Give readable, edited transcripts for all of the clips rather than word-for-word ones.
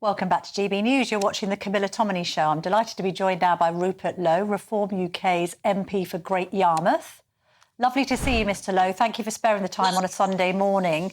Welcome back to GB News. You're watching the Camilla Tominey Show. I'm delighted to be joined now by Rupert Lowe, Reform UK's MP for Great Yarmouth. Lovely to see you, Mr Lowe. Thank you for sparing the time on a Sunday morning.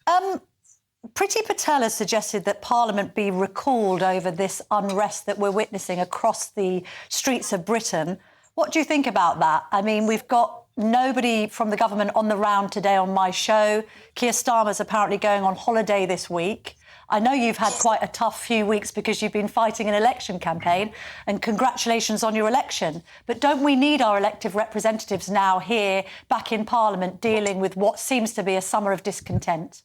Priti Patel has suggested that Parliament be recalled over this unrest that we're witnessing across the streets of Britain. What do you think about that? I mean, we've got nobody from the government on the round today on my show. Keir Starmer's apparently going on holiday this week. I know you've had quite a tough few weeks because you've been fighting an election campaign, and congratulations on your election. But don't we need our elected representatives now here, back in Parliament, dealing with what seems to be a summer of discontent?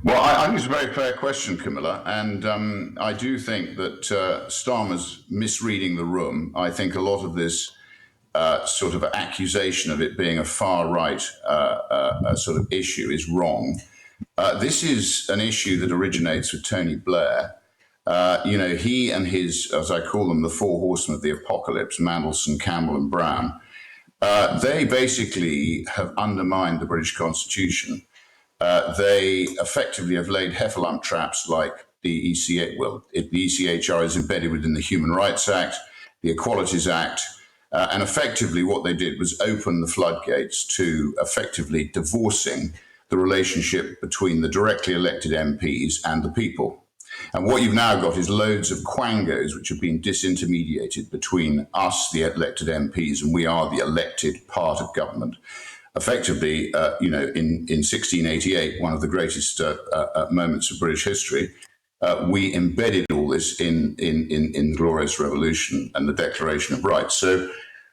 Well, I think it's a very fair question, Camilla, and I do think that Starmer's misreading the room. I think a lot of this sort of accusation of it being a far-right sort of issue is wrong. This is an issue that originates with Tony Blair. He and his, as I call them, the four horsemen of the apocalypse, Mandelson, Campbell and Brown, they basically have undermined the British Constitution. They effectively have laid heffalump traps like the ECHR. Well, the ECHR is embedded within the Human Rights Act, the Equalities Act, and effectively what they did was open the floodgates to effectively divorcing the relationship between the directly elected MPs and the people. And what you've now got is loads of quangos which have been disintermediated between us, the elected MPs, and we are the elected part of government. Effectively, in 1688, one of the greatest moments of British history, we embedded all this in the Glorious Revolution and the Declaration of Rights. So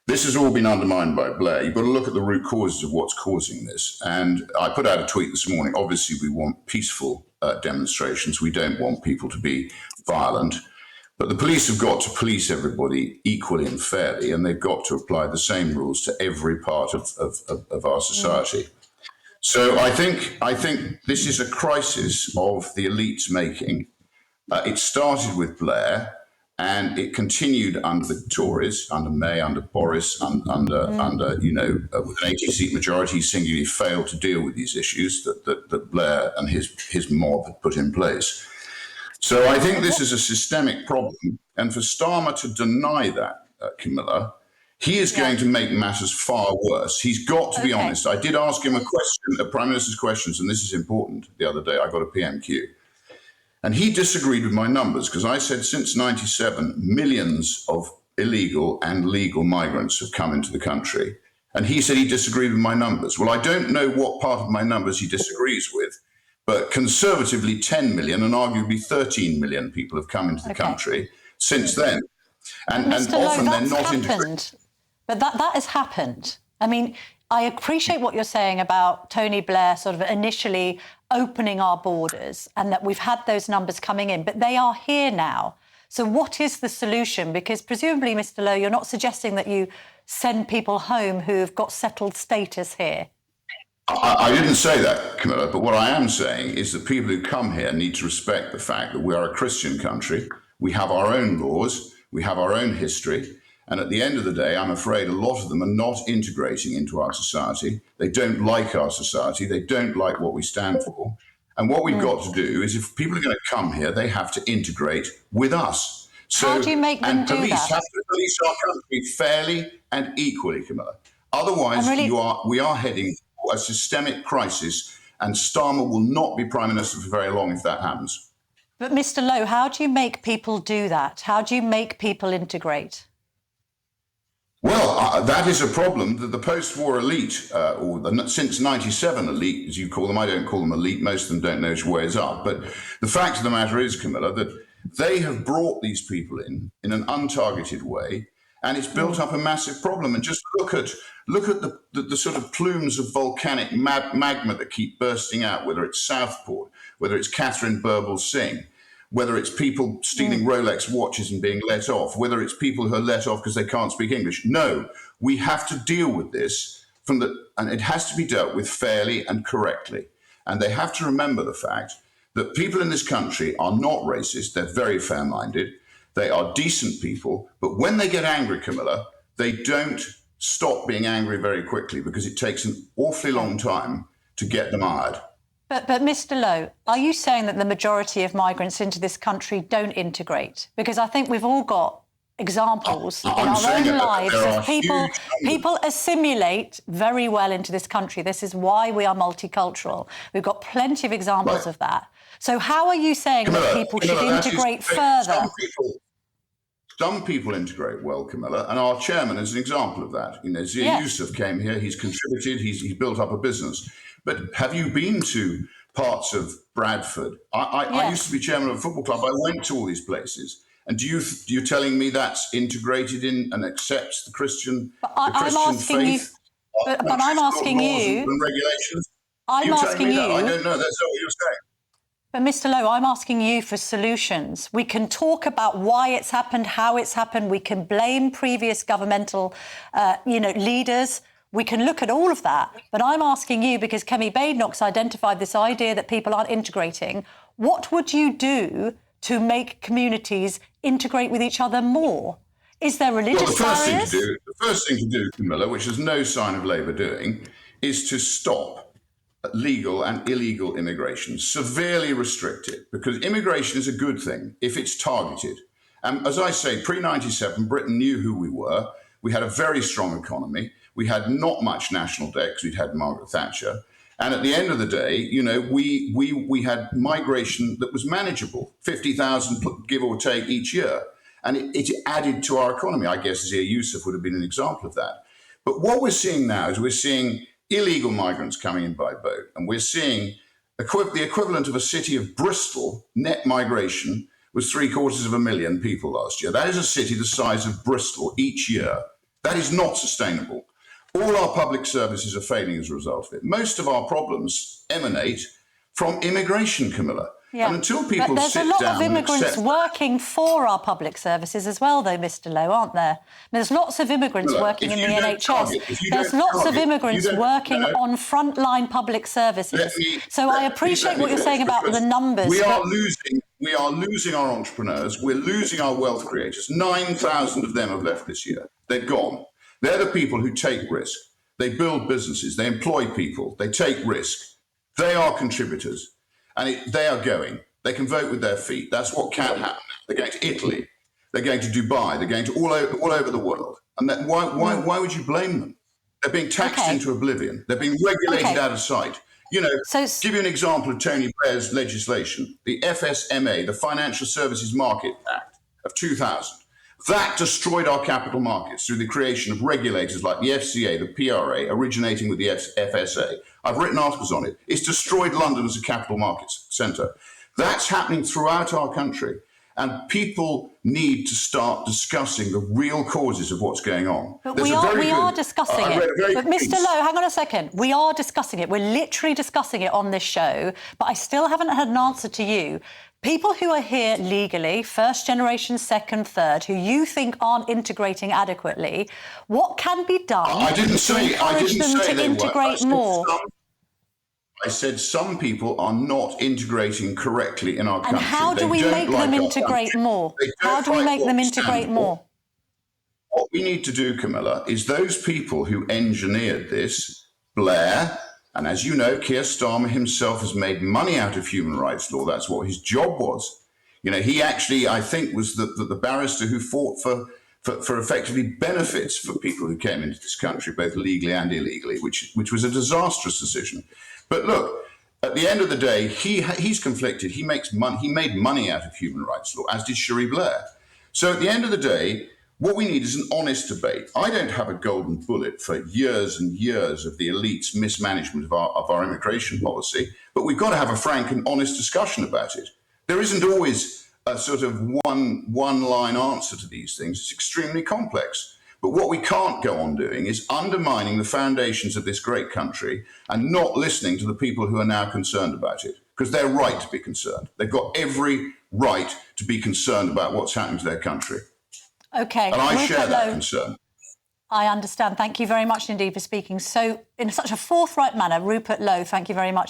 this has all been undermined by Blair. You've got to look at the root causes of what's causing this. And I put out a tweet this morning. Obviously, we want peaceful demonstrations. We don't want people to be violent. But the police have got to police everybody equally and fairly, and they've got to apply the same rules to every part of our society. So I think this is a crisis of the elites making. It started with Blair, and it continued under the Tories, under May, under Boris, with an 80-seat majority, he singularly failed to deal with these issues that Blair and his mob had put in place. So I think this is a systemic problem, and for Starmer to deny that, Camilla, he is going to make matters far worse. He's got to be honest. I did ask him a question, a Prime Minister's questions, and this is important. The other day I got a PMQ. And he disagreed with my numbers because I said since 97, millions of illegal and legal migrants have come into the country. And he said he disagreed with my numbers. Well, I don't know what part of my numbers he disagrees with, but conservatively 10 million and arguably 13 million people have come into the country since then. And often they're not integrated. But that has happened. I mean, I appreciate what you're saying about Tony Blair sort of initially opening our borders and that we've had those numbers coming in, but they are here now. So what is the solution? Because presumably, Mr Lowe, you're not suggesting that you send people home who have got settled status here. I didn't say that, Camilla, but what I am saying is that people who come here need to respect the fact that we are a Christian country, we have our own laws, we have our own history, and at the end of the day, I'm afraid a lot of them are not integrating into our society. They don't like our society. They don't like what we stand for. And what we've got to do is, if people are going to come here, they have to integrate with us. So, how do you make them do that? And police have to police our country fairly and equally, Camilla. Otherwise, we are heading for a systemic crisis, and Starmer will not be Prime Minister for very long if that happens. But Mr Lowe, how do you make people do that? How do you make people integrate? Well, that is a problem that the post-war elite, or the since 97 elite, as you call them, I don't call them elite, most of them don't know which way is up. But the fact of the matter is, Camilla, that they have brought these people in an untargeted way, and it's built up a massive problem. And just look at the sort of plumes of volcanic magma that keep bursting out, whether it's Southport, whether it's Catherine Burble Singh, whether it's people stealing Rolex watches and being let off, whether it's people who are let off because they can't speak English. No, we have to deal with this and it has to be dealt with fairly and correctly. And they have to remember the fact that people in this country are not racist. They're very fair-minded. They are decent people. But when they get angry, Camilla, they don't stop being angry very quickly because it takes an awfully long time to get them hired. But Mr. Lowe, are you saying that the majority of migrants into this country don't integrate? Because I think we've all got examples in our own lives of people assimilate very well into this country. This is why we are multicultural. We've got plenty of examples of that. So how are you saying that people should integrate further? Some people integrate well, Camilla, and our chairman is an example of that. You know, Zia Yusuf came here, he's contributed, he's built up a business. But have you been to parts of Bradford? I used to be chairman of a football club. I went to all these places. And you're telling me that's integrated in and accepts the Christian faith? But I'm asking you. And regulations. I'm asking you. I don't know. That's not what you're saying. But Mr. Lowe, I'm asking you for solutions. We can talk about why it's happened, how it's happened. We can blame previous governmental, leaders. We can look at all of that. But I'm asking you, because Kemi Badenoch's identified this idea that people aren't integrating. What would you do to make communities integrate with each other more? Is there religious barriers? The first thing to do, Camilla, which there's no sign of Labour doing, is to stop legal and illegal immigration, severely restrict it, because immigration is a good thing if it's targeted. And as I say, pre-97, Britain knew who we were. We had a very strong economy. We had not much national debt because we'd had Margaret Thatcher. And at the end of the day, you know, we had migration that was manageable, 50,000 give or take each year. And it added to our economy. I guess Zia Yusuf would have been an example of that. But what we're seeing now is we're seeing illegal migrants coming in by boat. And we're seeing the equivalent of a city of Bristol net migration was 750,000 people last year. That is a city the size of Bristol each year. That is not sustainable. All our public services are failing as a result of it. Most of our problems emanate from immigration, Camilla. Yeah. And until people but there's sit a lot down of immigrants working for our public services as well, though, Mr. Lowe, aren't there? There's lots of immigrants working in the NHS. There's lots of immigrants working on frontline public services. So I appreciate what you're saying about the numbers. We are losing our entrepreneurs. We're losing our wealth creators. 9,000 of them have left this year. They're gone. They're the people who take risk. They build businesses. They employ people. They take risk. They are contributors. And they are going. They can vote with their feet. That's what can happen. They're going to Italy. They're going to Dubai. They're going to all over the world. And why would you blame them? They're being taxed into oblivion. They're being regulated out of sight. You know, give you an example of Tony Blair's legislation, the FSMA, the Financial Services Market Act of 2000. That destroyed our capital markets through the creation of regulators like the FCA, the PRA, originating with the FSA. I've written articles on it. It's destroyed London as a capital markets centre. That's happening throughout our country. And people need to start discussing the real causes of what's going on. But we are discussing it. But Mr. Lowe, hang on a second. We are discussing it. We're literally discussing it on this show. But I still haven't had an answer to you. People who are here legally, first generation, second, third, who you think aren't integrating adequately, what can be done to encourage them to integrate more? I said some people are not integrating correctly in our country. And how do we make them integrate more? How do we make them integrate more? What we need to do, Camilla, is those people who engineered this, Blair, and as you know, Keir Starmer himself has made money out of human rights law. That's what his job was. You know, he actually, I think, was the barrister who fought for effectively benefits for people who came into this country, both legally and illegally, which was a disastrous decision. But look, at the end of the day, he's conflicted. He makes money. He made money out of human rights law, as did Cherie Blair. So at the end of the day, what we need is an honest debate. I don't have a golden bullet for years and years of the elite's mismanagement of our immigration policy, but we've got to have a frank and honest discussion about it. There isn't always a sort of one-line answer to these things. It's extremely complex. But what we can't go on doing is undermining the foundations of this great country and not listening to the people who are now concerned about it, because they're right to be concerned. They've got every right to be concerned about what's happening to their country. OK. And I share that concern. I understand. Thank you very much indeed for speaking so in such a forthright manner. Rupert Lowe, thank you very much.